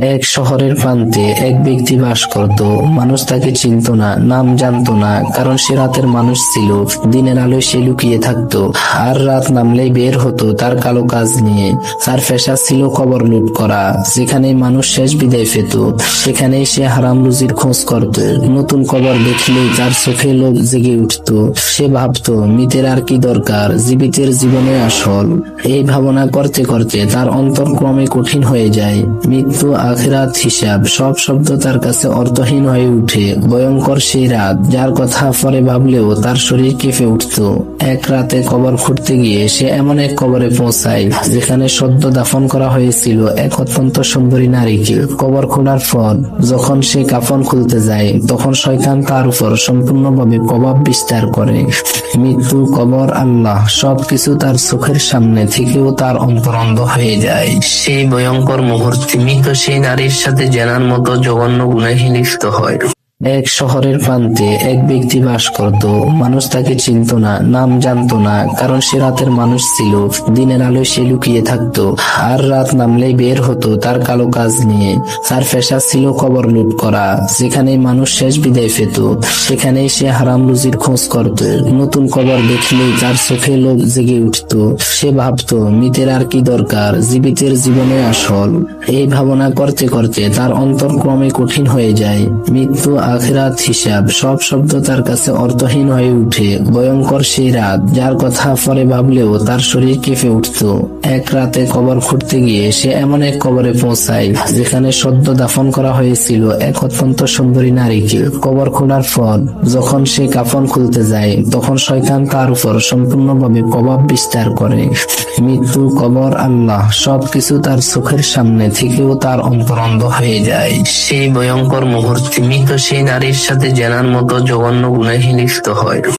এক শহরের প্রান্তে এক ব্যক্তি বাস করত। মানুষ তাকে চিনত না, নাম জানতো না, কারণ সে রাতের মানুষ ছিল। দিনের আলোয় সে লুকিয়ে থাকতো, আর রাত নামলেই বের হতো তার কালো কাজ নিয়ে। তার পেশা ছিল কবর লুট করা। যেখানেই মানুষ শেষ বিদায় পেত, সেখানেই সে হারাম রুজির খোঁজ করত। নতুন কবর দেখলেই তার চোখে লোভ জেগে উঠত। সে ভাবতো, মৃতের আর কি দরকার, জীবিতের জীবনে আসল। এই ভাবনা করতে করতে তার অন্তর ক্রমে কঠিন হয়ে যায়। মৃত্যু, আখিরাত, হিসাব, সব শব্দ তার কাছে অর্থহীন হয়ে উঠে। ভয়ঙ্কর সেই রাত, যার কথা পরে ভাবলেও তার শরীর কেঁপে উঠত। এক রাতে কবর খুঁড়তে গিয়ে সে এমন এক কবরে পৌঁছায়, যেখানে সদ্য দাফন করা হয়েছিল এক অত্যন্ত সুন্দরী নারীকে। কবর খোঁড়ার পর যখন সে কাফন খুলতে যায়, তখন শয়তান তার উপর সম্পূর্ণভাবে প্রভাব বিস্তার করে। মৃত্যু, কবর, আল্লাহ সবকিছু তার চোখের সামনে থেকেও তার অন্তর অন্ধ হয়ে যায়। সেই ভয়ঙ্কর মুহূর্তে মৃত সেই নারীর সাথে জেনার মতো জঘন্য গুনাহে লিপ্ত হয়। এক শহরের প্রান্তে এক ব্যক্তি বাস করত। মানুষ তাকে চিনত না, নাম জানতো না, কারণ সে রাতের মানুষ ছিল। দিনের আলোয় সে লুকিয়ে থাকতো, আর রাত নামলেই বের হতো তার কালো কাজ নিয়ে। তার পেশা ছিল কবর লুট করা। যেখানেই মানুষ শেষ বিদায় পেত, সেখানেই সে হারাম রুজির খোঁজ করত। নতুন কবর দেখলেই তার চোখে লোভ জেগে উঠত। সে ভাবতো, মৃতের আর কি দরকার, জীবিতের জীবনে আসল। এই ভাবনা করতে করতে তার অন্তর ক্রমে কঠিন হয়ে যায়। মৃত্যু, আখিরাত, হিসাব, সব শব্দ তার কাছে অর্থহীন হয়ে উঠে। ভয়ঙ্কর সেই রাত, যার কথা পরে ভাবলেও তার শরীর কেঁপে উঠত। এক রাতে কবর খুঁড়তে গিয়ে সে এমন এক কবরে পৌঁছায়, যেখানে সদ্য দাফন করা হয়েছিল এক অত্যন্ত সুন্দরী নারীকে। কবর খোঁড়ার পর যখন সে কাফন খুলতে যায়, তখন শয়তান তার উপর সম্পূর্ণভাবে প্রভাব বিস্তার করে। মৃত্যু, কবর, আল্লাহ সবকিছু তার চোখের সামনে থেকেও তার অন্তর অন্ধ হয়ে যায়। সেই ভয়ঙ্কর মুহূর্তে মৃত সেই নারীর সাথে জেনার মতো জঘন্য গুনাহে লিপ্ত হয়।